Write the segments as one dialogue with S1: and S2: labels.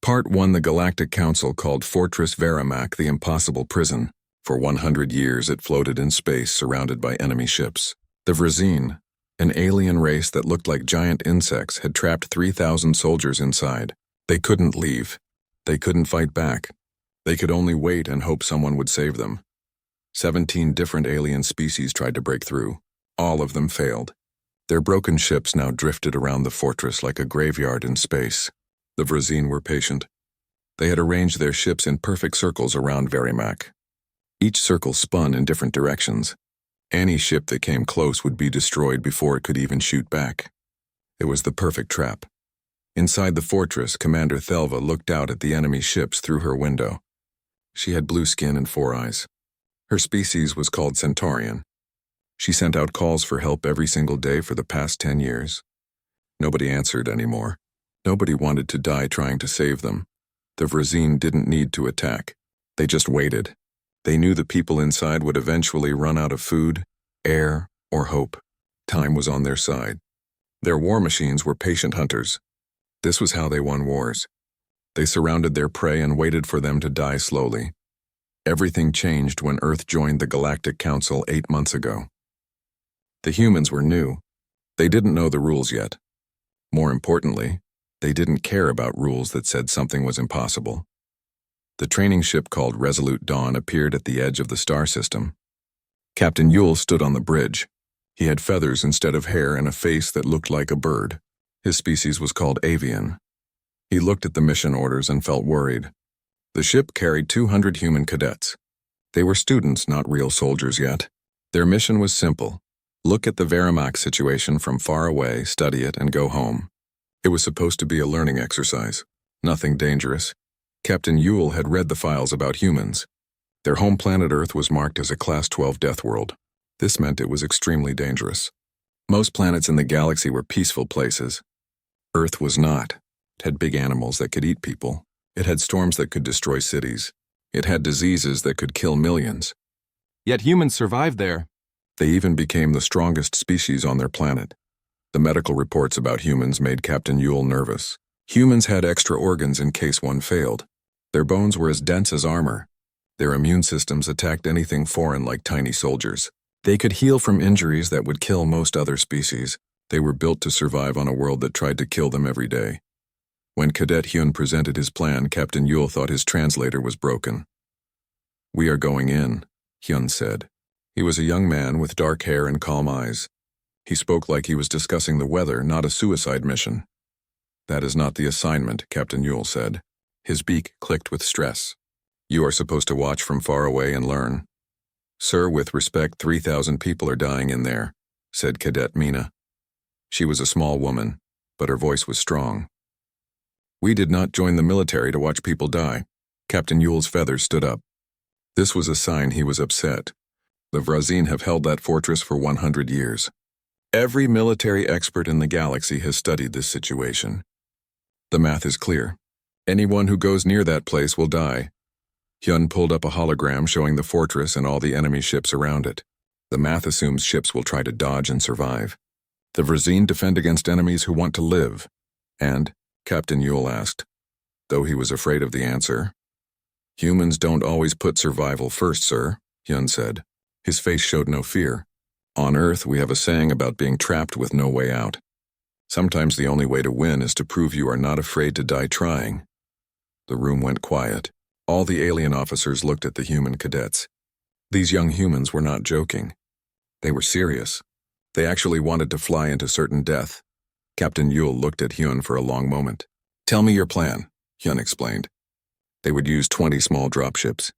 S1: Part 1. The Galactic Council called Fortress Verimac the impossible prison. For 100 years it floated in space surrounded by enemy ships. The Vrazine, an alien race that looked like giant insects, had trapped 3,000 soldiers inside. They couldn't leave. They couldn't fight back. They could only wait and hope someone would save them. 17 different alien species tried to break through. All of them failed. Their broken ships now drifted around the fortress like a graveyard in space. The Vrazine were patient. They had arranged their ships in perfect circles around Verimac. Each circle spun in different directions. Any ship that came close would be destroyed before it could even shoot back. It was the perfect trap. Inside the fortress, Commander Thelva looked out at the enemy ships through her window. She had blue skin and 4 eyes. Her species was called Centaurian. She sent out calls for help every single day for the past 10 years. Nobody answered anymore. Nobody wanted to die trying to save them. The Vrazine didn't need to attack. They just waited. They knew the people inside would eventually run out of food, air, or hope. Time was on their side. Their war machines were patient hunters. This was how they won wars. They surrounded their prey and waited for them to die slowly. Everything changed when Earth joined the Galactic Council 8 months ago. The humans were new. They didn't know the rules yet. More importantly, they didn't care about rules that said something was impossible. The training ship called Resolute Dawn appeared at the edge of the star system. Captain Yule stood on the bridge. He had feathers instead of hair and a face that looked like a bird. His species was called Avian. He looked at the mission orders and felt worried. The ship carried 200 human cadets. They were students, not real soldiers yet. Their mission was simple. Look at the Verimac situation from far away, study it, and go home. It was supposed to be a learning exercise. Nothing dangerous. Captain Yule had read the files about humans. Their home planet Earth was marked as a Class 12 death world. This meant it was extremely dangerous. Most planets in the galaxy were peaceful places. Earth was not. It had big animals that could eat people. It had storms that could destroy cities. It had diseases that could kill millions. Yet humans survived there. They even became the strongest species on their planet. The medical reports about humans made Captain Yule nervous. Humans had extra organs in case one failed. Their bones were as dense as armor. Their immune systems attacked anything foreign like tiny soldiers. They could heal from injuries that would kill most other species. They were built to survive on a world that tried to kill them every day. When Cadet Hyun presented his plan, Captain Yule thought his translator was broken. "We are going in," Hyun said. He was a young man with dark hair and calm eyes. He spoke like he was discussing the weather, not a suicide mission. "That is not the assignment," Captain Yule said. His beak clicked with stress. "You are supposed to watch from far away and learn." "Sir, with respect, 3,000 people are dying in there," said Cadet Mina. She was a small woman, but her voice was strong. "We did not join the military to watch people die." Captain Yule's feathers stood up. This was a sign he was upset. The Vrazine have held that fortress for 100 years. Every military expert in the galaxy has studied this situation. The math is clear. Anyone who goes near that place will die. Hyun pulled up a hologram showing the fortress and all the enemy ships around it. The math assumes ships will try to dodge and survive. The Vrazine defend against enemies who want to live. And, Captain Yule asked, though he was afraid of the answer. "Humans don't always put survival first, sir," Hyun said. His face showed no fear. "On Earth, we have a saying about being trapped with no way out. Sometimes the only way to win is to prove you are not afraid to die trying." The room went quiet. All the alien officers looked at the human cadets. These young humans were not joking. They were serious. They actually wanted to fly into certain death. Captain Yule looked at Hyun for a long moment. "Tell me your plan," Hyun explained. They would use 20 small dropships.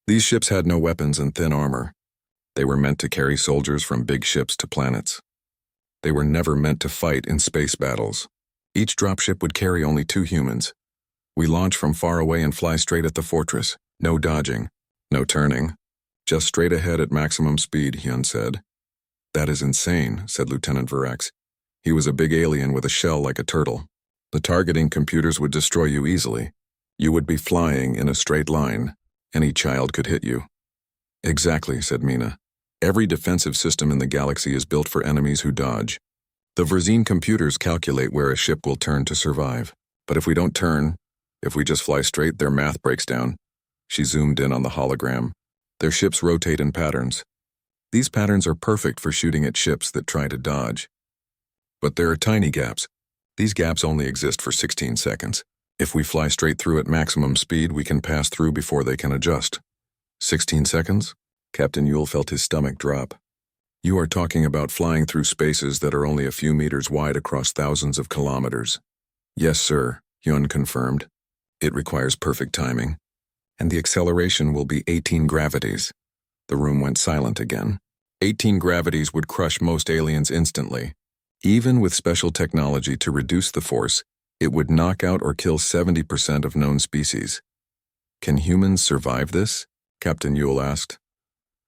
S1: These ships had no weapons and thin armor. They were meant to carry soldiers from big ships to planets. They were never meant to fight in space battles. Each dropship would carry only 2 humans. We launch from far away and fly straight at the fortress. No dodging, no turning. Just straight ahead at maximum speed, Hyun said. "That is insane," said Lieutenant Virax. He was a big alien with a shell like a turtle. "The targeting computers would destroy you easily. You would be flying in a straight line. Any child could hit you." "Exactly," said Mina. "Every defensive system in the galaxy is built for enemies who dodge. The Vrazine computers calculate where a ship will turn to survive. But if we don't turn, If we just fly straight, their math breaks down. She zoomed in on the hologram. Their ships rotate in patterns. These patterns are perfect for shooting at ships that try to dodge. But there are tiny gaps. These gaps only exist for 16 seconds. If we fly straight through at maximum speed, we can pass through before they can adjust. 16 seconds? Captain Yule felt his stomach drop. You are talking about flying through spaces that are only a few meters wide across thousands of kilometers. Yes, sir, Hyun confirmed. It requires perfect timing. And the acceleration will be 18 gravities. The room went silent again. 18 gravities would crush most aliens instantly. Even with special technology to reduce the force, it would knock out or kill 70% of known species. Can humans survive this? Captain Yule asked.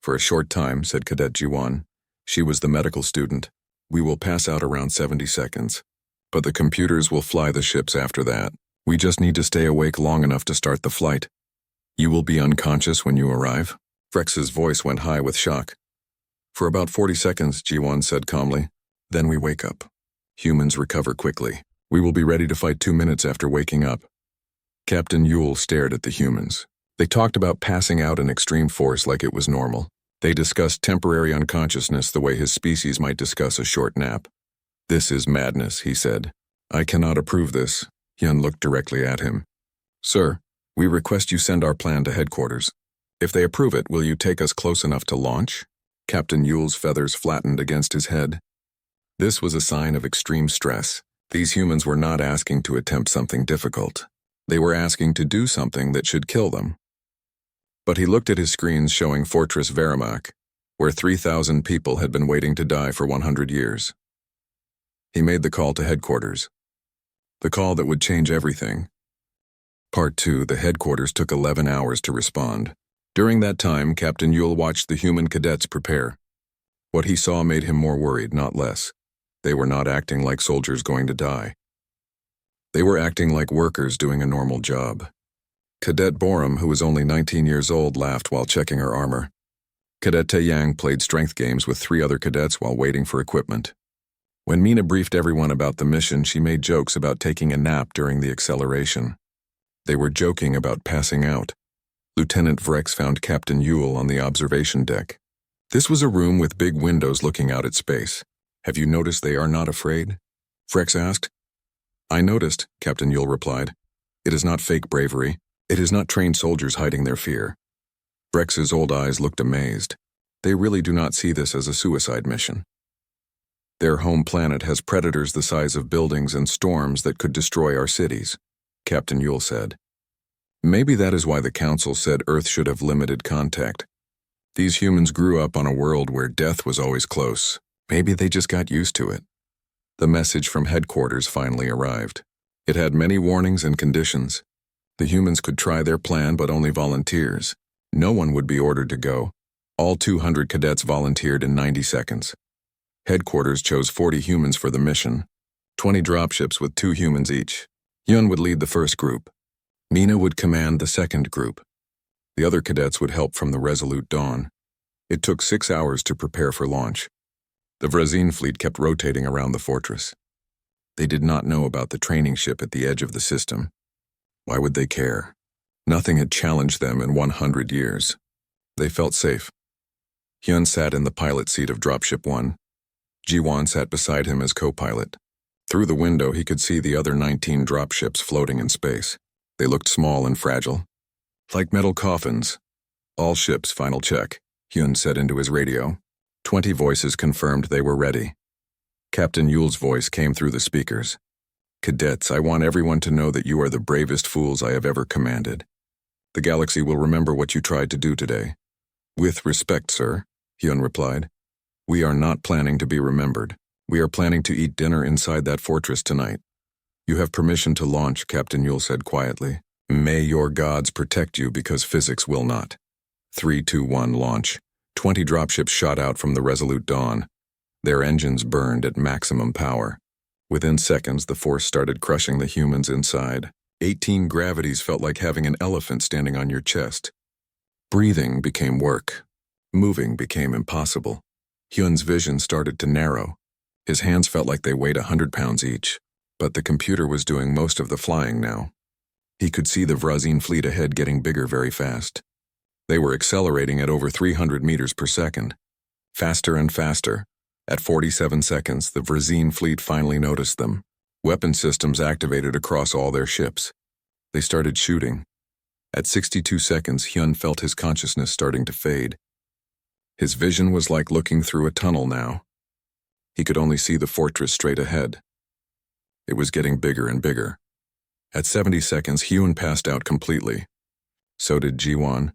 S1: For a short time, said Cadet Jiwon. She was the medical student. We will pass out around 70 seconds. But the computers will fly the ships after that. We just need to stay awake long enough to start the flight. You will be unconscious when you arrive? Frex's voice went high with shock. For about 40 seconds, Jiwon said calmly. Then we wake up. Humans recover quickly. We will be ready to fight 2 minutes after waking up. Captain Yule stared at the humans. They talked about passing out in extreme force like it was normal. They discussed temporary unconsciousness the way his species might discuss a short nap. This is madness, he said. I cannot approve this. Hyun looked directly at him. Sir, we request you send our plan to headquarters. If they approve it, will you take us close enough to launch? Captain Yule's feathers flattened against his head. This was a sign of extreme stress. These humans were not asking to attempt something difficult. They were asking to do something that should kill them. But he looked at his screens showing Fortress Verimak, where 3,000 people had been waiting to die for 100 years. He made the call to headquarters. The call that would change everything. Part 2, the headquarters took 11 hours to respond. During that time, Captain Yule watched the human cadets prepare. What he saw made him more worried, not less. They were not acting like soldiers going to die. They were acting like workers doing a normal job. Cadet Borum, who was only 19 years old, laughed while checking her armor. Cadet Taeyang played strength games with 3 other cadets while waiting for equipment. When Mina briefed everyone about the mission, she made jokes about taking a nap during the acceleration. They were joking about passing out. Lieutenant Vrex found Captain Yule on the observation deck. This was a room with big windows looking out at space. Have you noticed they are not afraid? Vrex asked. I noticed, Captain Yule replied. It is not fake bravery. It is not trained soldiers hiding their fear. Vrex's old eyes looked amazed. They really do not see this as a suicide mission. Their home planet has predators the size of buildings and storms that could destroy our cities, Captain Yule said. Maybe that is why the Council said Earth should have limited contact. These humans grew up on a world where death was always close. Maybe they just got used to it. The message from headquarters finally arrived. It had many warnings and conditions. The humans could try their plan, but only volunteers. No one would be ordered to go. All 200 cadets volunteered in 90 seconds. Headquarters chose 40 humans for the mission, 20 dropships with 2 humans each. Hyun would lead the first group. Mina would command the second group. The other cadets would help from the Resolute Dawn. It took 6 hours to prepare for launch. The Vrazine fleet kept rotating around the fortress. They did not know about the training ship at the edge of the system. Why would they care? Nothing had challenged them in 100 years. They felt safe. Hyun sat in the pilot seat of Dropship 1. Jiwon sat beside him as co-pilot. Through the window, he could see the other 19 dropships floating in space. They looked small and fragile. Like metal coffins. All ships, final check, Hyun said into his radio. 20 voices confirmed they were ready. Captain Yule's voice came through the speakers. Cadets, I want everyone to know that you are the bravest fools I have ever commanded. The galaxy will remember what you tried to do today. With respect, sir, Hyun replied. We are not planning to be remembered. We are planning to eat dinner inside that fortress tonight. You have permission to launch, Captain Yule said quietly. May your gods protect you because physics will not. 3, 2, 1, launch. 20 dropships shot out from the Resolute Dawn. Their engines burned at maximum power. Within seconds, the force started crushing the humans inside. 18 gravities felt like having an elephant standing on your chest. Breathing became work. Moving became impossible. Hyun's vision started to narrow. His hands felt like they weighed 100 pounds each, but the computer was doing most of the flying now. He could see the Vrazine fleet ahead getting bigger very fast. They were accelerating at over 300 meters per second. Faster and faster. At 47 seconds, the Vrazine fleet finally noticed them. Weapon systems activated across all their ships. They started shooting. At 62 seconds, Hyun felt his consciousness starting to fade. His vision was like looking through a tunnel now. He could only see the fortress straight ahead. It was getting bigger and bigger. At 70 seconds, Hyun passed out completely. So did Jiwon.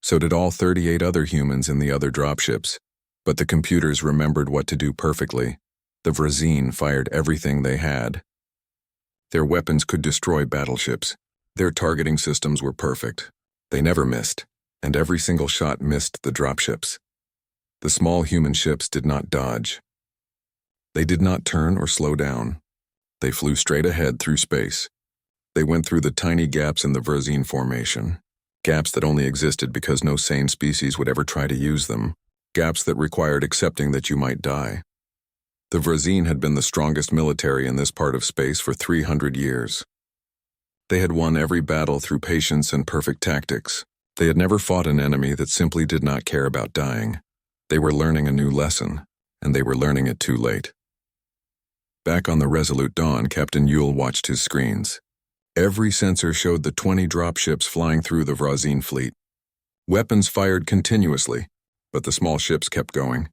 S1: So did all 38 other humans in the other dropships. But the computers remembered what to do perfectly. The Vrazine fired everything they had. Their weapons could destroy battleships. Their targeting systems were perfect. They never missed, and every single shot missed the dropships. The small human ships did not dodge. They did not turn or slow down. They flew straight ahead through space. They went through the tiny gaps in the Vrazine formation. Gaps that only existed because no sane species would ever try to use them. Gaps that required accepting that you might die. The Vrazine had been the strongest military in this part of space for 300 years. They had won every battle through patience and perfect tactics. They had never fought an enemy that simply did not care about dying. They were learning a new lesson, and they were learning it too late. Back on the Resolute Dawn, Captain Yule watched his screens. Every sensor showed the 20 dropships flying through the Vrazine fleet. Weapons fired continuously, but the small ships kept going.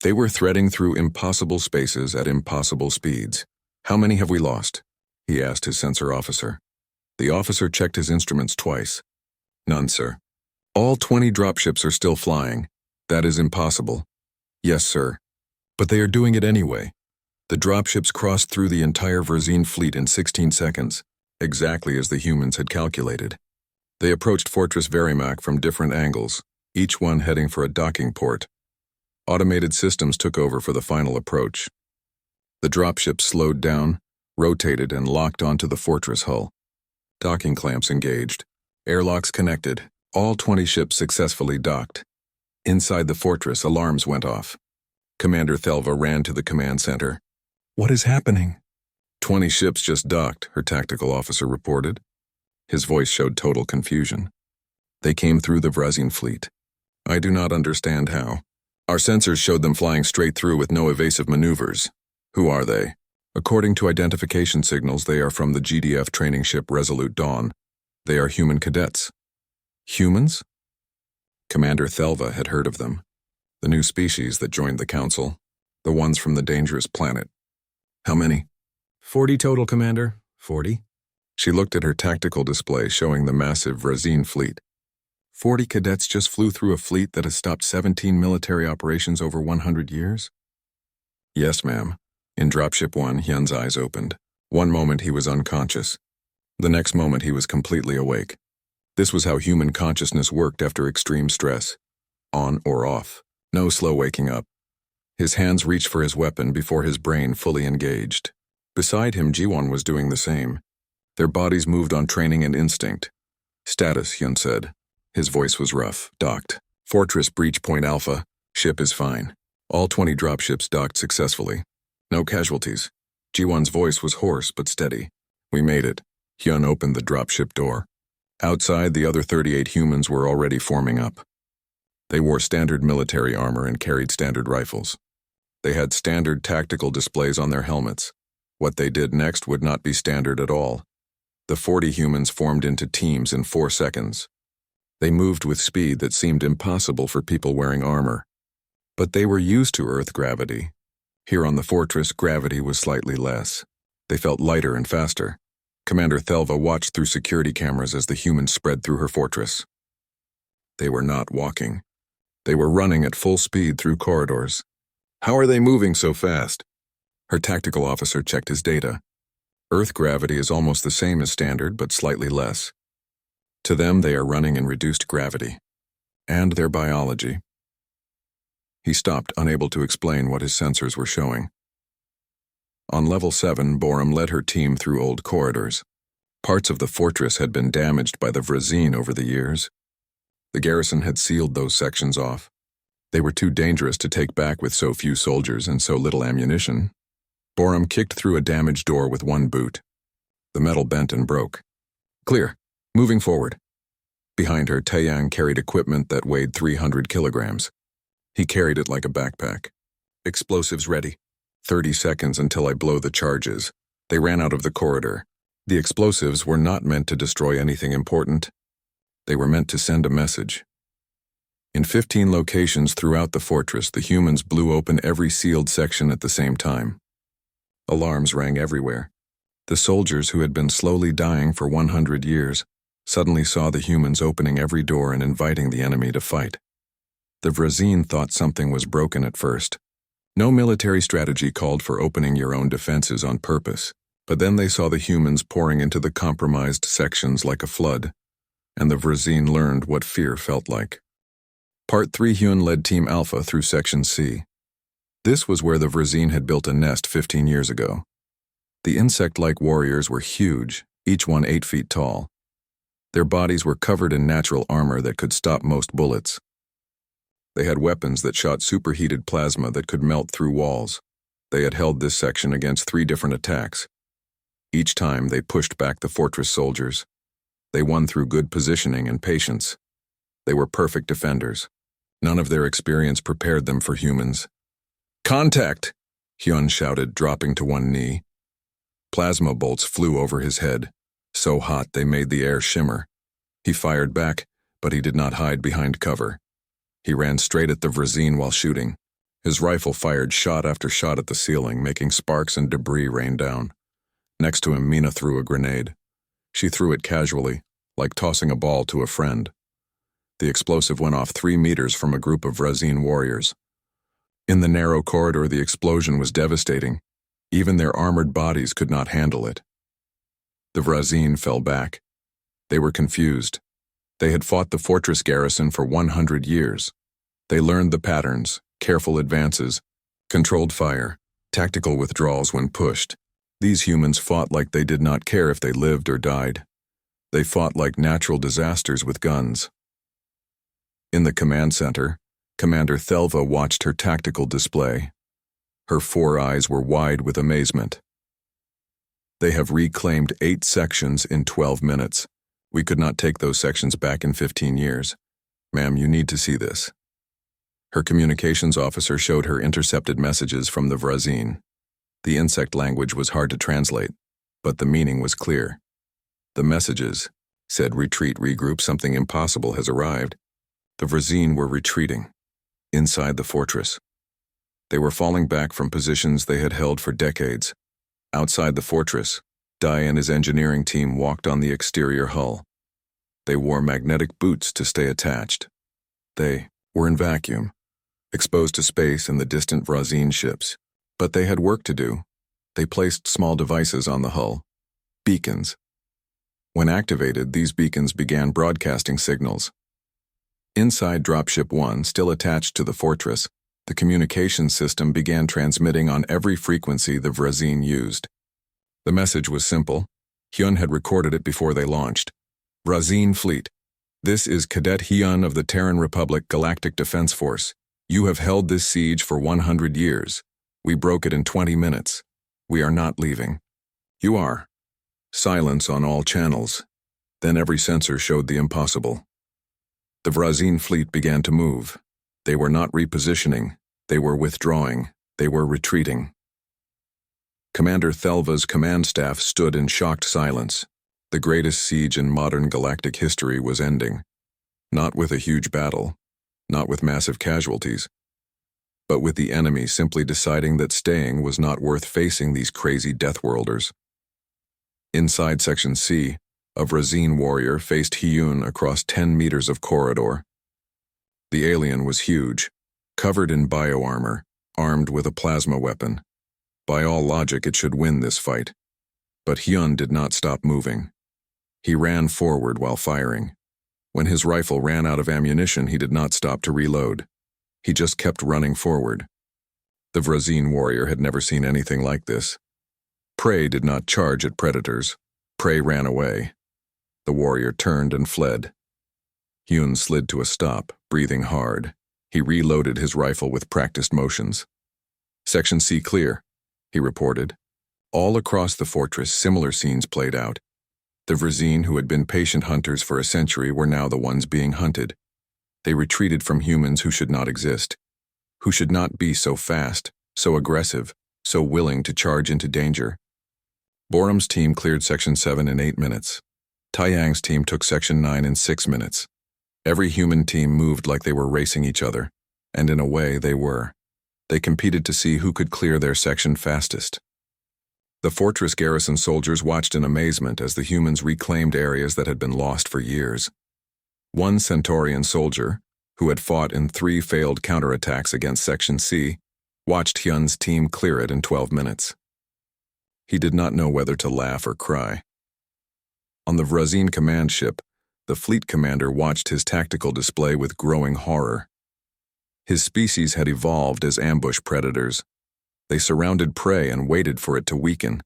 S1: They were threading through impossible spaces at impossible speeds. "How many have we lost?" he asked his sensor officer. The officer checked his instruments twice. "None, sir." "All 20 dropships are still flying. That is impossible." "Yes, sir. But they are doing it anyway." The dropships crossed through the entire Vrazine fleet in 16 seconds, exactly as the humans had calculated. They approached Fortress Verimac from different angles, each one heading for a docking port. Automated systems took over for the final approach. The dropships slowed down, rotated, and locked onto the fortress hull. Docking clamps engaged. Airlocks connected. All 20 ships successfully docked. Inside the fortress, alarms went off. Commander Thelva ran to the command center. "What is happening?" 20 ships just docked, her tactical officer reported. His voice showed total confusion. "They came through the Vrazine fleet. I do not understand how. Our sensors showed them flying straight through with no evasive maneuvers. Who are they?" "According to identification signals, they are from the GDF training ship Resolute Dawn. They are human cadets." "Humans?" Commander Thelva had heard of them. The new species that joined the Council. The ones from the dangerous planet. "How many?" 40 total, Commander. 40. She looked at her tactical display showing the massive Vrazine fleet. 40 cadets just flew through a fleet that has stopped 17 military operations over 100 years? "Yes, ma'am." In Dropship 1, Hyun's eyes opened. One moment he was unconscious. The next moment he was completely awake. This was how human consciousness worked after extreme stress. On or off. No slow waking up. His hands reached for his weapon before his brain fully engaged. Beside him, Jiwon was doing the same. Their bodies moved on training and instinct. "Status," Hyun said. His voice was rough. "Docked. Fortress Breach Point Alpha. Ship is fine. All 20 dropships docked successfully. No casualties." Jiwon's voice was hoarse but steady. "We made it." Hyun opened the dropship door. Outside, the other 38 humans were already forming up. They wore standard military armor and carried standard rifles. They had standard tactical displays on their helmets. What they did next would not be standard at all. The 40 humans formed into teams in 4 seconds. They moved with speed that seemed impossible for people wearing armor. But they were used to Earth gravity. Here on the fortress, gravity was slightly less. They felt lighter and faster. Commander Thelva watched through security cameras as the humans spread through her fortress. They were not walking. They were running at full speed through corridors. "How are they moving so fast?" Her tactical officer checked his data. Earth gravity is almost the same as standard, but slightly less. To them, they are running in reduced gravity. And their biology. He stopped, unable to explain what his sensors were showing. On level 7, Borum led her team through old corridors. Parts of the fortress had been damaged by the Vrazine over the years. The garrison had sealed those sections off. They were too dangerous to take back with so few soldiers and so little ammunition. Borum kicked through a damaged door with one boot. The metal bent and broke. Clear. Moving forward. Behind her, Taeyang carried equipment that weighed 300 kilograms. He carried it like a backpack. Explosives ready. 30 seconds until I blow the charges. They ran out of the corridor. The explosives were not meant to destroy anything important. They were meant to send a message. In 15 locations throughout the fortress, the humans blew open every sealed section at the same time. Alarms rang everywhere. The soldiers who had been slowly dying for 100 years suddenly saw the humans opening every door and inviting the enemy to fight. The Vrazine thought something was broken at first. No military strategy called for opening your own defenses on purpose, but then they saw the humans pouring into the compromised sections like a flood, and the Vrazine learned what fear felt like. Part 3 Hyun led Team Alpha through Section C. This was where the Vrazine had built a nest 15 years ago. The insect-like warriors were huge, each one 8 feet tall. Their bodies were covered in natural armor that could stop most bullets. They had weapons that shot superheated plasma that could melt through walls. They had held this section against 3 different attacks. Each time they pushed back the fortress soldiers. They won through good positioning and patience. They were perfect defenders. None of their experience prepared them for humans. "Contact!" Hyun shouted, dropping to one knee. Plasma bolts flew over his head, so hot they made the air shimmer. He fired back, but he did not hide behind cover. He ran straight at the Vrazine while shooting. His rifle fired shot after shot at the ceiling, making sparks and debris rain down. Next to him, Mina threw a grenade. She threw it casually, like tossing a ball to a friend. The explosive went off 3 meters from a group of Vrazine warriors. In the narrow corridor, the explosion was devastating. Even their armored bodies could not handle it. The Vrazine fell back. They were confused. They had fought the fortress garrison for 100 years. They learned the patterns, careful advances, controlled fire, tactical withdrawals when pushed. These humans fought like they did not care if they lived or died. They fought like natural disasters with guns. In the command center, Commander Thelva watched her tactical display. Her 4 eyes were wide with amazement. "They have reclaimed 8 sections in 12 minutes. We could not take those sections back in 15 years. Ma'am, you need to see this." Her communications officer showed her intercepted messages from the Vrazine. The insect language was hard to translate, but the meaning was clear. The messages said, "Retreat, regroup, something impossible has arrived." The Vrazine were retreating, inside the fortress. They were falling back from positions they had held for decades. Outside the fortress, Dai and his engineering team walked on the exterior hull. They wore magnetic boots to stay attached. They were in vacuum, exposed to space and the distant Vrazine ships. But they had work to do. They placed small devices on the hull, beacons. When activated, these beacons began broadcasting signals. Inside Dropship 1, still attached to the fortress, the communications system began transmitting on every frequency the Vrazine used. The message was simple. Hyun had recorded it before they launched. "Vrazine Fleet. This is Cadet Hyun of the Terran Republic Galactic Defense Force. You have held this siege for 100 years. We broke it in 20 minutes. We are not leaving. You are." Silence on all channels. Then every sensor showed the impossible. The Vrazine fleet began to move. They were not repositioning. They were withdrawing. They were retreating. Commander Thelva's command staff stood in shocked silence. The greatest siege in modern galactic history was ending. Not with a huge battle, not with massive casualties, but with the enemy simply deciding that staying was not worth facing these crazy Deathworlders. Inside Section C, a Vrazine warrior faced Hyun across 10 meters of corridor. The alien was huge, covered in bioarmor, armed with a plasma weapon. By all logic, it should win this fight. But Hyun did not stop moving. He ran forward while firing. When his rifle ran out of ammunition, he did not stop to reload. He just kept running forward. The Vrazine warrior had never seen anything like this. Prey did not charge at predators. Prey ran away. The warrior turned and fled. Hyun slid to a stop, breathing hard. He reloaded his rifle with practiced motions. "Section C clear," he reported. All across the fortress, similar scenes played out. The Vrzine, who had been patient hunters for a century, were now the ones being hunted. They retreated from humans who should not exist, who should not be so fast, so aggressive, so willing to charge into danger. Borum's team cleared Section 7 in 8 minutes. Taiyang's team took Section 9 in 6 minutes. Every human team moved like they were racing each other, and in a way they were. They competed to see who could clear their section fastest. The fortress garrison soldiers watched in amazement as the humans reclaimed areas that had been lost for years. One Centaurian soldier, who had fought in 3 failed counterattacks against Section C, watched Hyun's team clear it in 12 minutes. He did not know whether to laugh or cry. On the Vrzine command ship, the fleet commander watched his tactical display with growing horror. His species had evolved as ambush predators. They surrounded prey and waited for it to weaken.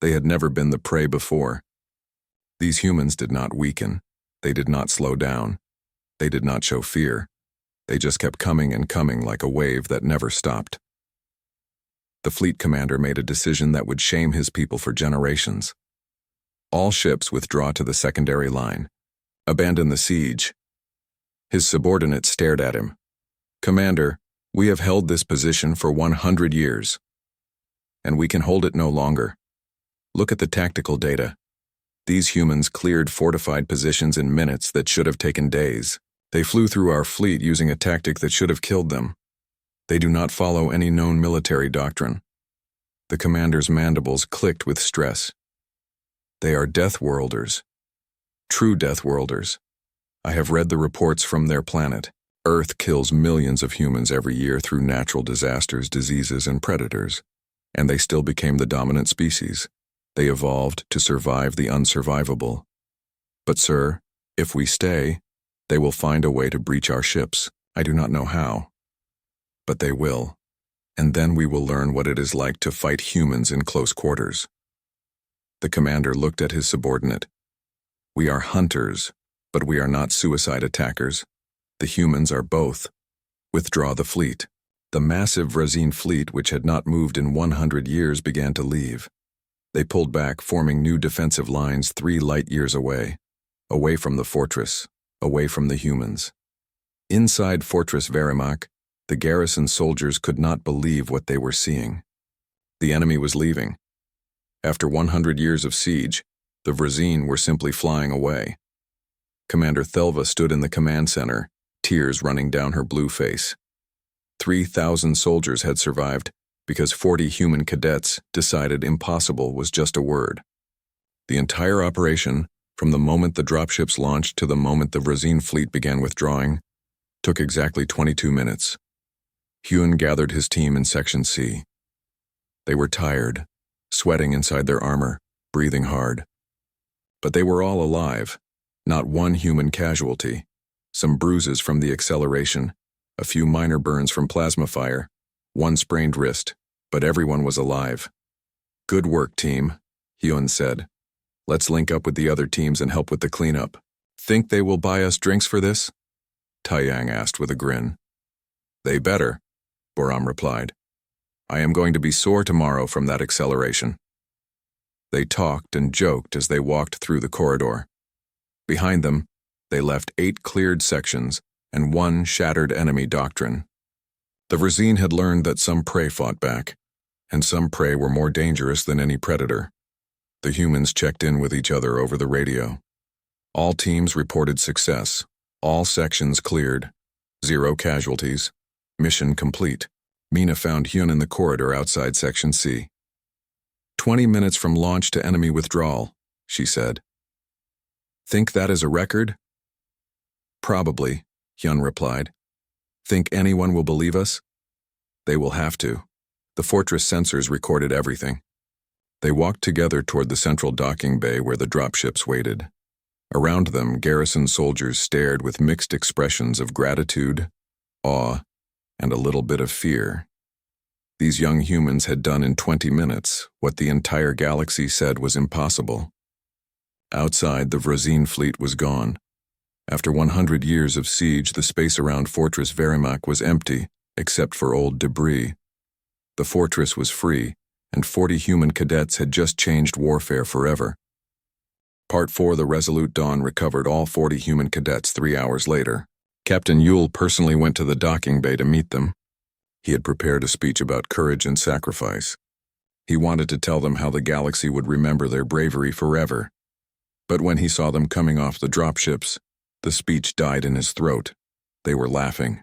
S1: They had never been the prey before. These humans did not weaken. They did not slow down. They did not show fear. They just kept coming and coming like a wave that never stopped. The fleet commander made a decision that would shame his people for generations. All ships withdraw to the secondary line. Abandon the siege. His subordinates stared at him. Commander, we have held this position for 100 years, and we can hold it no longer. Look at the tactical data. These humans cleared fortified positions in minutes that should have taken days. They flew through our fleet using a tactic that should have killed them. They do not follow any known military doctrine. The commander's mandibles clicked with stress. They are Deathworlders. True Deathworlders. I have read the reports from their planet. Earth kills millions of humans every year through natural disasters, diseases, and predators. And they still became the dominant species. They evolved to survive the unsurvivable. But sir, if we stay, they will find a way to breach our ships. I do not know how. But they will. And then we will learn what it is like to fight humans in close quarters. The commander looked at his subordinate. We are hunters, but we are not suicide attackers. The humans are both. Withdraw the fleet. The massive Vrzine fleet, which had not moved in 100 years, began to leave. They pulled back, forming new defensive lines 3 light-years away. Away from the fortress, away from the humans. Inside Fortress Verimak, the garrison soldiers could not believe what they were seeing. The enemy was leaving. After 100 years of siege, the Vrzine were simply flying away. Commander Thelva stood in the command center, tears running down her blue face. 3,000 soldiers had survived because 40 human cadets decided impossible was just a word. The entire operation, from the moment the dropships launched to the moment the Vrzine fleet began withdrawing, took exactly 22 minutes. Hyun gathered his team in Section C. They were tired, sweating inside their armor, breathing hard. But they were all alive, not one human casualty. Some bruises from the acceleration, a few minor burns from plasma fire, one sprained wrist, but everyone was alive. Good work, team, Hyun said. Let's link up with the other teams and help with the cleanup. Think they will buy us drinks for this? Taiyang asked with a grin. They better, Boram replied. I am going to be sore tomorrow from that acceleration. They talked and joked as they walked through the corridor. Behind them, they left 8 cleared sections and 1 shattered enemy doctrine. The Vrzine had learned that some prey fought back, and some prey were more dangerous than any predator. The humans checked in with each other over the radio. All teams reported success. All sections cleared. 0 casualties. Mission complete. Mina found Hyun in the corridor outside Section C. 20 minutes from launch to enemy withdrawal, she said. Think that is a record? Probably, Hyun replied. Think anyone will believe us? They will have to. The fortress sensors recorded everything. They walked together toward the central docking bay where the dropships waited. Around them, garrison soldiers stared with mixed expressions of gratitude, awe, and a little bit of fear. These young humans had done in 20 minutes what the entire galaxy said was impossible. Outside, the Vrzine fleet was gone. After 100 years of siege, the space around Fortress Verimak was empty, except for old debris. The fortress was free, and 40 human cadets had just changed warfare forever. Part 4. The Resolute Dawn recovered all 40 human cadets 3 hours later. Captain Yule personally went to the docking bay to meet them. He had prepared a speech about courage and sacrifice. He wanted to tell them how the galaxy would remember their bravery forever. But when he saw them coming off the dropships, the speech died in his throat. They were laughing,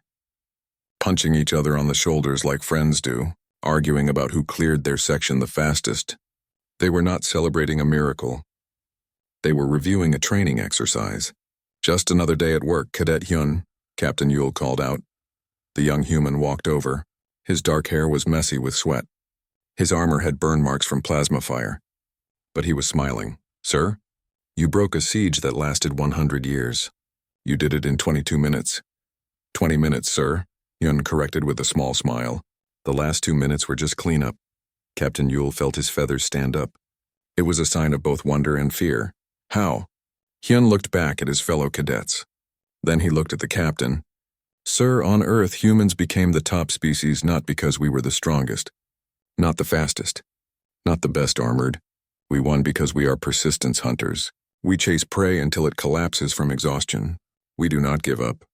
S1: punching each other on the shoulders like friends do, arguing about who cleared their section the fastest. They were not celebrating a miracle. They were reviewing a training exercise. "Just another day at work, Cadet Hyun," Captain Yule called out. The young human walked over. His dark hair was messy with sweat. His armor had burn marks from plasma fire. But he was smiling. "Sir, you broke a siege that lasted 100 years. You did it in 22 minutes. 20 minutes, sir," Hyun corrected with a small smile. "The last 2 minutes were just cleanup." Captain Yule felt his feathers stand up. It was a sign of both wonder and fear. "How?" Hyun looked back at his fellow cadets. Then he looked at the captain. "Sir, on Earth, humans became the top species not because we were the strongest, not the fastest, not the best armored. We won because we are persistence hunters. We chase prey until it collapses from exhaustion. We do not give up.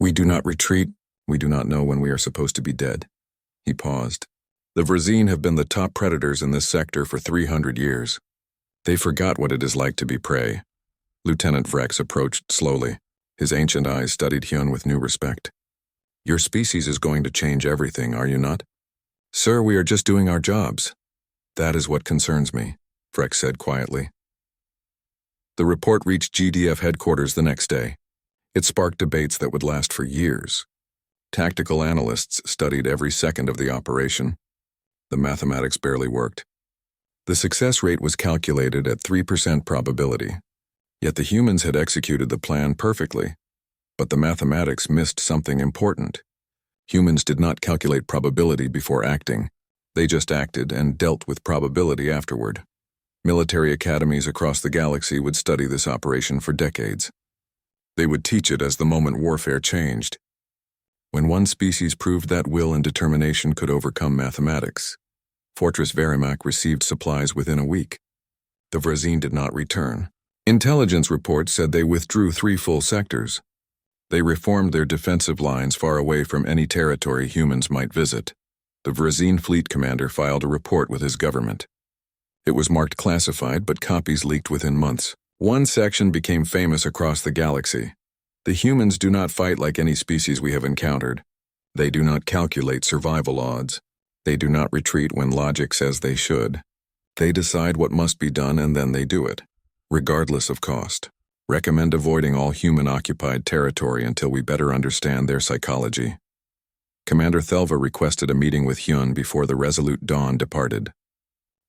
S1: We do not retreat. We do not know when we are supposed to be dead." He paused. "The Vrazine have been the top predators in this sector for 300 years. They forgot what it is like to be prey." Lieutenant Vrex approached slowly. His ancient eyes studied Hyun with new respect. "Your species is going to change everything, are you not?" "Sir, we are just doing our jobs." "That is what concerns me," Vrex said quietly. The report reached GDF headquarters the next day. It sparked debates that would last for years. Tactical analysts studied every second of the operation. The mathematics barely worked. The success rate was calculated at 3% probability. Yet the humans had executed the plan perfectly. But the mathematics missed something important. Humans did not calculate probability before acting. They just acted and dealt with probability afterward. Military academies across the galaxy would study this operation for decades. They would teach it as the moment warfare changed. When one species proved that will and determination could overcome mathematics, Fortress Verimac received supplies within a week. The Vrazine did not return. Intelligence reports said they withdrew 3 full sectors. They reformed their defensive lines far away from any territory humans might visit. The Vrazine fleet commander filed a report with his government. It was marked classified, but copies leaked within months. One section became famous across the galaxy. "The humans do not fight like any species we have encountered. They do not calculate survival odds. They do not retreat when logic says they should. They decide what must be done and then they do it, regardless of cost. Recommend avoiding all human-occupied territory until we better understand their psychology." Commander Thelva requested a meeting with Hyun before the Resolute Dawn departed.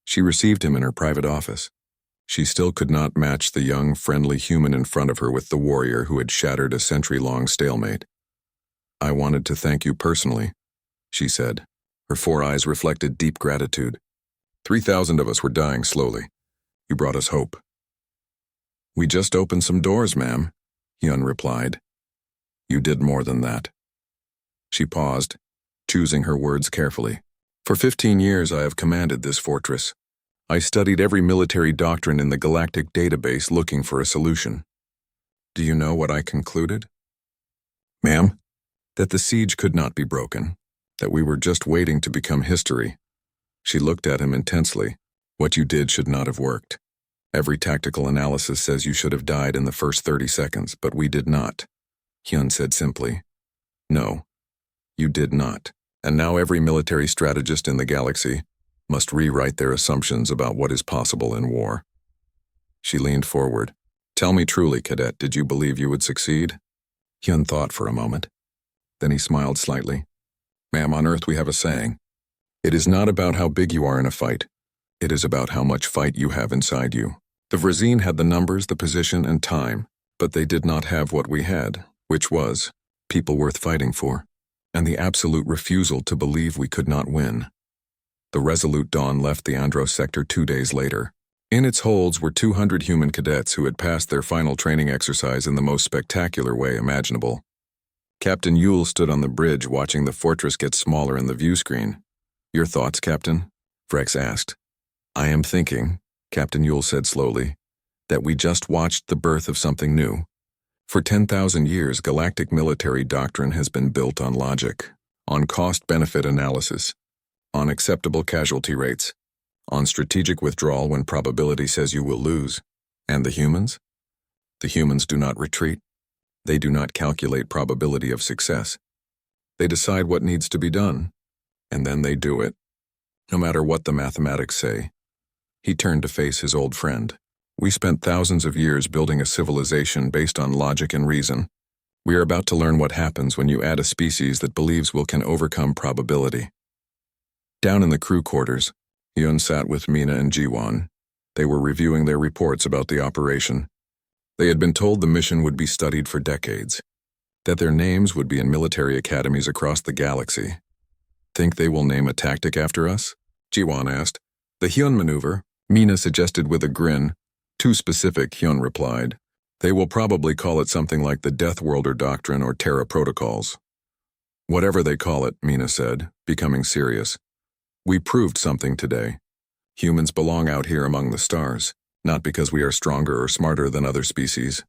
S1: She received him in her private office. She still could not match the young, friendly human in front of her with the warrior who had shattered a century-long stalemate. "I wanted to thank you personally," she said. Her 4 eyes reflected deep gratitude. 3,000 of us were dying slowly. You brought us hope." "We just opened some doors, ma'am," Hyun replied. "You did more than that." She paused, choosing her words carefully. "For 15 years I have commanded this fortress. I studied every military doctrine in the galactic database looking for a solution. Do you know what I concluded?" "Ma'am?" "That the siege could not be broken. That we were just waiting to become history." She looked at him intensely. "What you did should not have worked. Every tactical analysis says you should have died in the first 30 seconds, but we did not." Hyun said simply. "No, you did not. And now every military strategist in the galaxy must rewrite their assumptions about what is possible in war." She leaned forward. "Tell me truly, Cadet, did you believe you would succeed?" Hyun thought for a moment. Then he smiled slightly. "Ma'am, on Earth we have a saying. It is not about how big you are in a fight. It is about how much fight you have inside you. The Vrazine had the numbers, the position, and time, but they did not have what we had, which was people worth fighting for, and the absolute refusal to believe we could not win." The Resolute Dawn left the Andros sector 2 days later. In its holds were 200 human cadets who had passed their final training exercise in the most spectacular way imaginable. Captain Yule stood on the bridge watching the fortress get smaller in the view screen. "Your thoughts, Captain?" Vrex asked. "I am thinking," Captain Yule said slowly, that we just watched the birth of something new. For 10,000 years, galactic military doctrine has been built on logic, on cost-benefit analysis, on acceptable casualty rates, on strategic withdrawal when probability says you will lose. And the humans? The humans do not retreat. They do not calculate probability of success. They decide what needs to be done, and then they do it, no matter what the mathematics say. He turned to face his old friend. We spent thousands of years building a civilization based on logic and reason. We are about to learn what happens when you add a species that believes we can overcome probability. Down in the crew quarters, Yun sat with Mina and Jiwon. They were reviewing their reports about the operation. They had been told the mission would be studied for decades, that their names would be in military academies across the galaxy. Think they will name a tactic after us? Jiwon asked. The Hyun maneuver, Mina suggested with a grin. Too specific, Hyun replied. They will probably call it something like the Deathworlder Doctrine or Terra Protocols. Whatever they call it, Mina said, becoming serious. We proved something today. Humans belong out here among the stars, not because we are stronger or smarter than other species.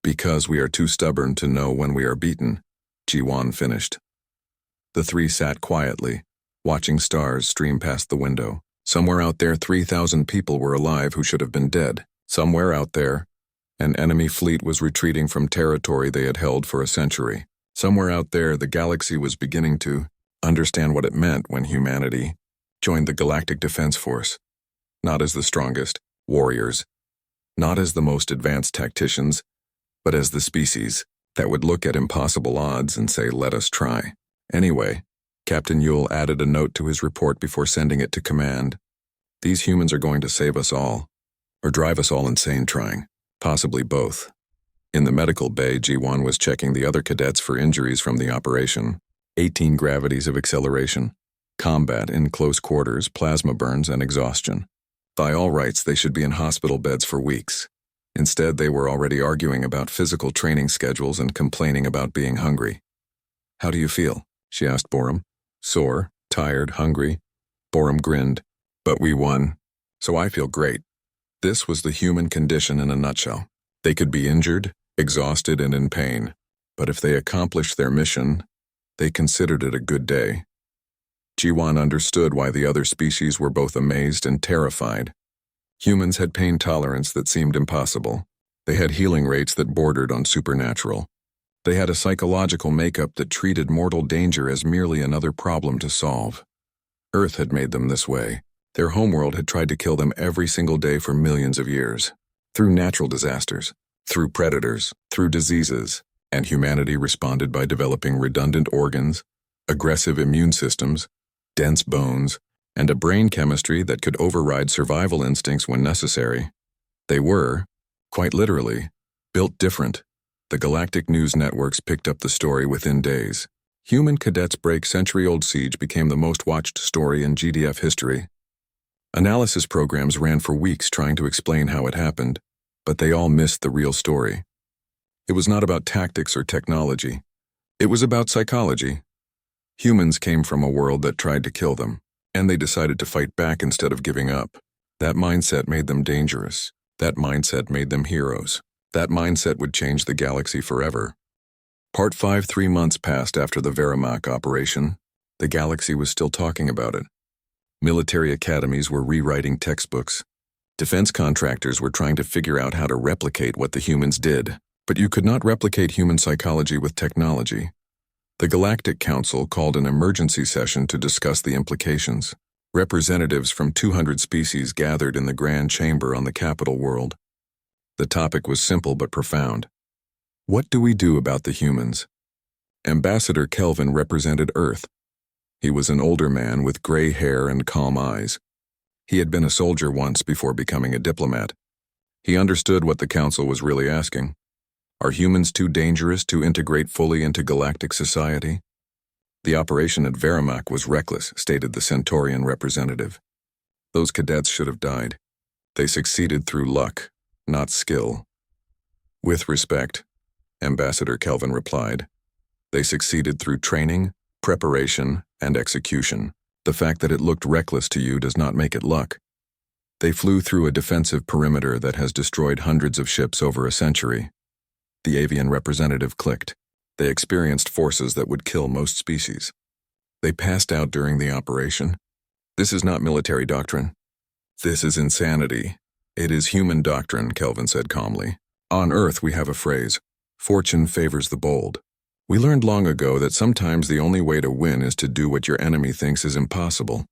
S1: Because we are too stubborn to know when we are beaten, Jiwon finished. The three sat quietly, watching stars stream past the window. Somewhere out there, 3,000 people were alive who should have been dead. Somewhere out there, an enemy fleet was retreating from territory they had held for a century. Somewhere out there, the galaxy was beginning to understand what it meant when humanity joined the Galactic Defense Force. Not as the strongest warriors, not as the most advanced tacticians, but as the species that would look at impossible odds and say, let us try. Anyway, Captain Yule added a note to his report before sending it to command. These humans are going to save us all, or drive us all insane trying, possibly both. In the medical bay, G1 was checking the other cadets for injuries from the operation. 18 gravities of acceleration, combat in close quarters, plasma burns, and exhaustion. By all rights, they should be in hospital beds for weeks. Instead, they were already arguing about physical training schedules and complaining about being hungry. How do you feel? She asked Borum. Sore, tired, hungry. Borum grinned. But we won, so I feel great. This was the human condition in a nutshell. They could be injured, exhausted, and in pain, but if they accomplished their mission, they considered it a good day. Jiwon understood why the other species were both amazed and terrified. Humans had pain tolerance that seemed impossible. They had healing rates that bordered on supernatural. They had a psychological makeup that treated mortal danger as merely another problem to solve. Earth had made them this way. Their homeworld had tried to kill them every single day for millions of years. Through natural disasters, through predators, through diseases, and humanity responded by developing redundant organs, aggressive immune systems, dense bones, and a brain chemistry that could override survival instincts when necessary. They were, quite literally, built different. The galactic news networks picked up the story within days. Human cadets break century-old siege became the most watched story in GDF history. Analysis programs ran for weeks trying to explain how it happened, but they all missed the real story. It was not about tactics or technology. It was about psychology. Humans came from a world that tried to kill them, and they decided to fight back instead of giving up. That mindset made them dangerous. That mindset made them heroes. That mindset would change the galaxy forever. Part 5. 3 months passed after the Verimac operation. The galaxy was still talking about it. Military academies were rewriting textbooks. Defense contractors were trying to figure out how to replicate what the humans did. But you could not replicate human psychology with technology. The Galactic Council called an emergency session to discuss the implications. Representatives from 200 species gathered in the Grand Chamber on the capital world. The topic was simple but profound. What do we do about the humans? Ambassador Kelvin represented Earth. He was an older man with gray hair and calm eyes. He had been a soldier once before becoming a diplomat. He understood what the council was really asking. Are humans too dangerous to integrate fully into galactic society? The operation at Verimac was reckless, stated the Centaurian representative. Those cadets should have died. They succeeded through luck, not skill. With respect, Ambassador Kelvin replied. They succeeded through training, preparation, and execution. The fact that it looked reckless to you does not make it luck. They flew through a defensive perimeter that has destroyed hundreds of ships over a century. The avian representative clicked. They experienced forces that would kill most species. They passed out during the operation. This is not military doctrine. This is insanity. It is human doctrine, Kelvin said calmly. On Earth we have a phrase, fortune favors the bold. We learned long ago that sometimes the only way to win is to do what your enemy thinks is impossible.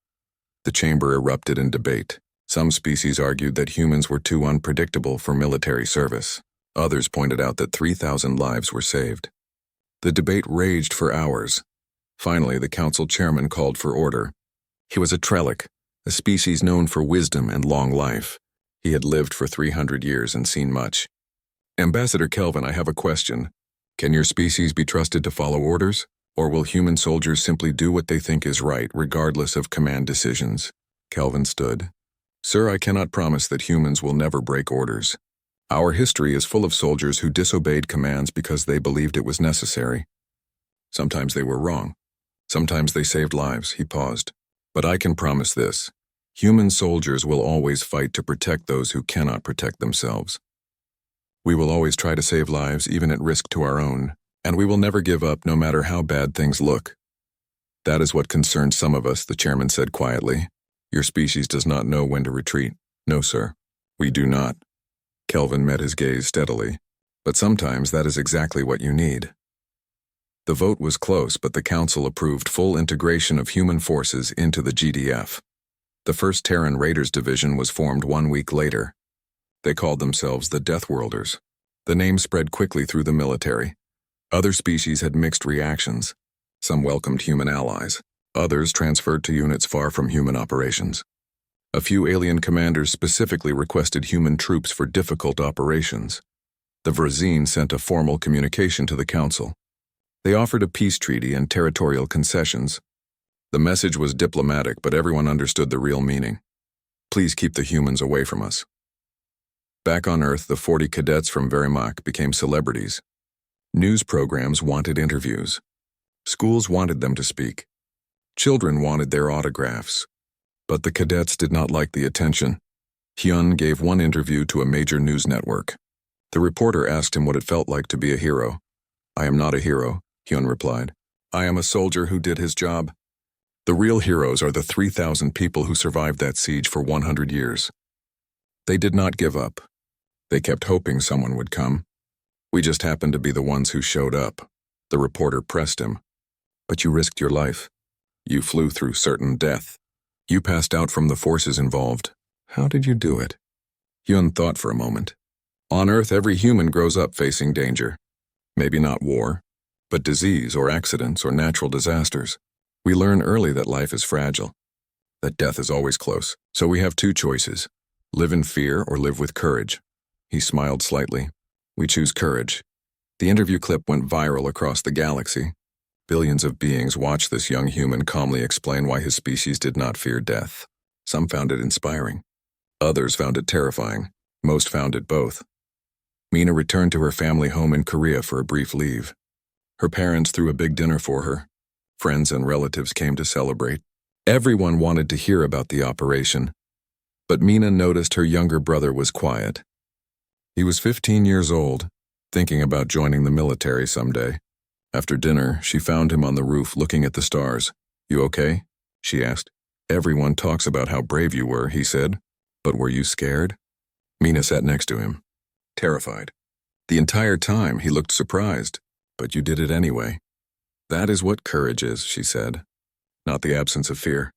S1: The chamber erupted in debate. Some species argued that humans were too unpredictable for military service. Others pointed out that 3,000 lives were saved. The debate raged for hours. Finally, the council chairman called for order. He was a Trellic, a species known for wisdom and long life. He had lived for 300 years and seen much. Ambassador Kelvin, I have a question. Can your species be trusted to follow orders? Or will human soldiers simply do what they think is right, regardless of command decisions? Kelvin stood. Sir, I cannot promise that humans will never break orders. Our history is full of soldiers who disobeyed commands because they believed it was necessary. Sometimes they were wrong. Sometimes they saved lives. He paused. But I can promise this. Human soldiers will always fight to protect those who cannot protect themselves. We will always try to save lives, even at risk to our own, and we will never give up no matter how bad things look. That is what concerns some of us, the chairman said quietly. Your species does not know when to retreat. No, sir. We do not. Kelvin met his gaze steadily. But sometimes that is exactly what you need. The vote was close, but the council approved full integration of human forces into the GDF. The 1st Terran Raiders Division was formed 1 week later. They called themselves the Deathworlders. The name spread quickly through the military. Other species had mixed reactions. Some welcomed human allies. Others transferred to units far from human operations. A few alien commanders specifically requested human troops for difficult operations. The Vrazine sent a formal communication to the council. They offered a peace treaty and territorial concessions. The message was diplomatic, but everyone understood the real meaning. Please keep the humans away from us. Back on Earth, the 40 cadets from Verimac became celebrities. News programs wanted interviews. Schools wanted them to speak. Children wanted their autographs. But the cadets did not like the attention. Hyun gave one interview to a major news network. The reporter asked him what it felt like to be a hero. I am not a hero, Hyun replied. I am a soldier who did his job. The real heroes are the 3,000 people who survived that siege for 100 years. They did not give up. They kept hoping someone would come. We just happened to be the ones who showed up. The reporter pressed him. But you risked your life. You flew through certain death. You passed out from the forces involved. How did you do it? Hyun thought for a moment. On Earth, every human grows up facing danger. Maybe not war, but disease or accidents or natural disasters. We learn early that life is fragile, that death is always close. So we have 2 choices. Live in fear or live with courage. He smiled slightly. We choose courage. The interview clip went viral across the galaxy. Billions of beings watched this young human calmly explain why his species did not fear death. Some found it inspiring. Others found it terrifying. Most found it both. Mina returned to her family home in Korea for a brief leave. Her parents threw a big dinner for her. Friends and relatives came to celebrate. Everyone wanted to hear about the operation. But Mina noticed her younger brother was quiet. He was 15 years old, thinking about joining the military someday. After dinner, she found him on the roof looking at the stars. You okay? She asked. Everyone talks about how brave you were, he said. But were you scared? Mina sat next to him, terrified. The entire time he looked surprised, but you did it anyway. That is what courage is, she said. Not the absence of fear.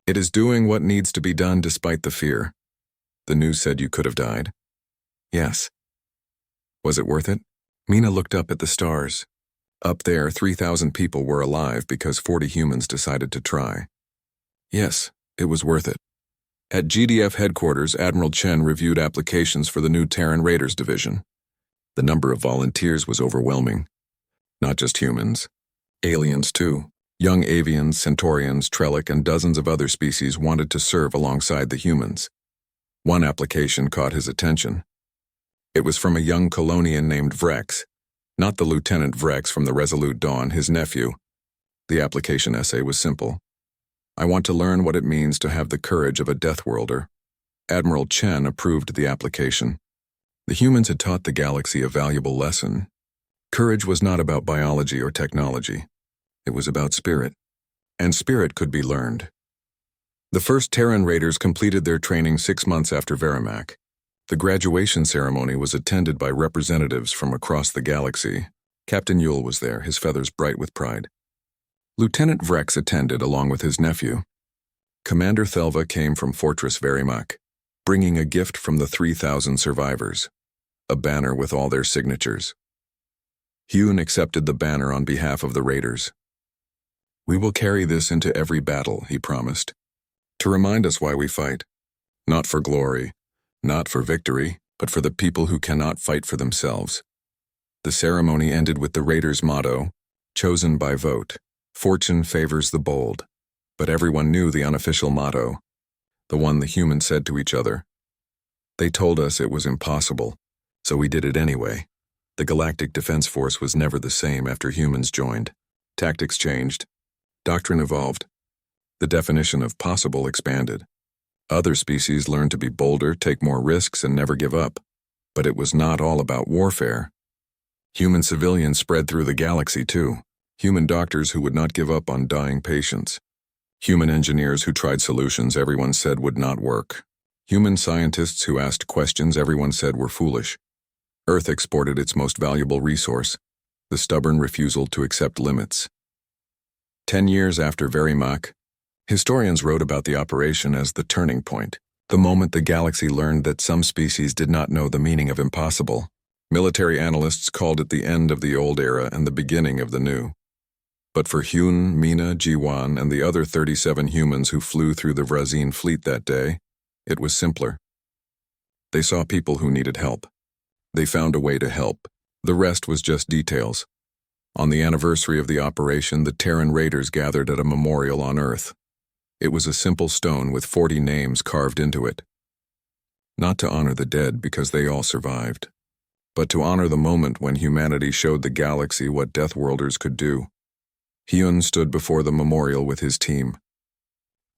S1: It is doing what needs to be done despite the fear. The news said you could have died. Yes. Was it worth it? Mina looked up at the stars. Up there, 3,000 people were alive because 40 humans decided to try. Yes, it was worth it. At GDF headquarters, Admiral Chen reviewed applications for the new Terran Raiders Division. The number of volunteers was overwhelming. Not just humans. Aliens, too. Young avians, centaurians, Trellic, and dozens of other species wanted to serve alongside the humans. One application caught his attention. It was from a young Colonian named Vrex. Not the Lieutenant Vrex from the Resolute Dawn, his nephew. The application essay was simple. I want to learn what it means to have the courage of a Deathworlder. Admiral Chen approved the application. The humans had taught the galaxy a valuable lesson. Courage was not about biology or technology. It was about spirit. And spirit could be learned. The first Terran Raiders completed their training 6 months after Verimac. The graduation ceremony was attended by representatives from across the galaxy. Captain Yule was there, his feathers bright with pride. Lieutenant Vrex attended along with his nephew. Commander Thelva came from Fortress Verimac, bringing a gift from the 3,000 survivors, a banner with all their signatures. Hune accepted the banner on behalf of the Raiders. "We will carry this into every battle," he promised, "to remind us why we fight. Not for glory, not for victory, but for the people who cannot fight for themselves." The ceremony ended with the Raiders' motto, chosen by vote, "Fortune favors the bold." But everyone knew the unofficial motto, the one the humans said to each other. They told us it was impossible, so we did it anyway. The Galactic Defense Force was never the same after humans joined. Tactics changed. Doctrine evolved. The definition of possible expanded. Other species learned to be bolder, take more risks, and never give up. But it was not all about warfare. Human civilians spread through the galaxy too. Human doctors who would not give up on dying patients. Human engineers who tried solutions everyone said would not work. Human scientists who asked questions everyone said were foolish. Earth exported its most valuable resource, the stubborn refusal to accept limits. 10 years after Verimac, historians wrote about the operation as the turning point, the moment the galaxy learned that some species did not know the meaning of impossible. Military analysts called it the end of the old era and the beginning of the new. But for Hune, Mina, Jiwan, and the other 37 humans who flew through the Vrazine fleet that day, it was simpler. They saw people who needed help. They found a way to help. The rest was just details. On the anniversary of the operation, the Terran Raiders gathered at a memorial on Earth. It was a simple stone with 40 names carved into it. Not to honor the dead because they all survived, but to honor the moment when humanity showed the galaxy what Deathworlders could do. Hyun stood before the memorial with his team.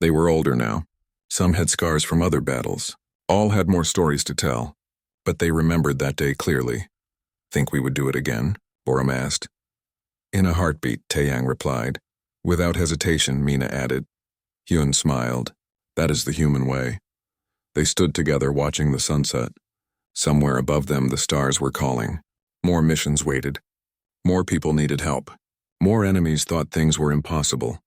S1: They were older now. Some had scars from other battles. All had more stories to tell, but they remembered that day clearly. "Think we would do it again?" Borum asked. "In a heartbeat," Taeyang replied. Without hesitation, Mina added. Hyun smiled. "That is the human way." They stood together watching the sunset. Somewhere above them the stars were calling. More missions waited. More people needed help. More enemies thought things were impossible.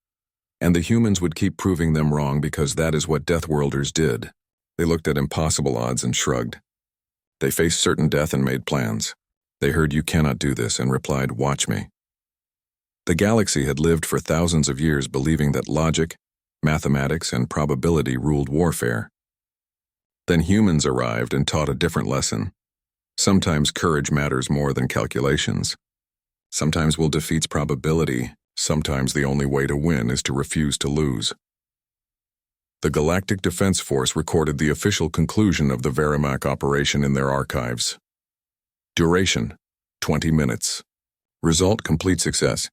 S1: And the humans would keep proving them wrong because that is what Deathworlders did. They looked at impossible odds and shrugged. They faced certain death and made plans. They heard "you cannot do this" and replied, "Watch me." The galaxy had lived for thousands of years believing that logic, mathematics, and probability ruled warfare. Then humans arrived and taught a different lesson. Sometimes courage matters more than calculations. Sometimes will defeats probability. Sometimes the only way to win is to refuse to lose. The Galactic Defense Force recorded the official conclusion of the Verimac operation in their archives. Duration, 20 minutes. Result, complete success.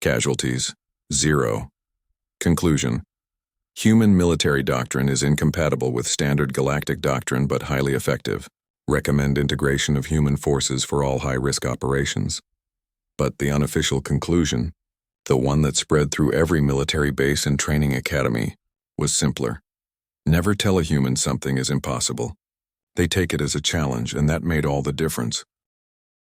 S1: Casualties, 0. Conclusion. Human military doctrine is incompatible with standard galactic doctrine but highly effective. Recommend integration of human forces for all high-risk operations. But the unofficial conclusion, the one that spread through every military base and training academy, was simpler. Never tell a human something is impossible. They take it as a challenge, and that made all the difference.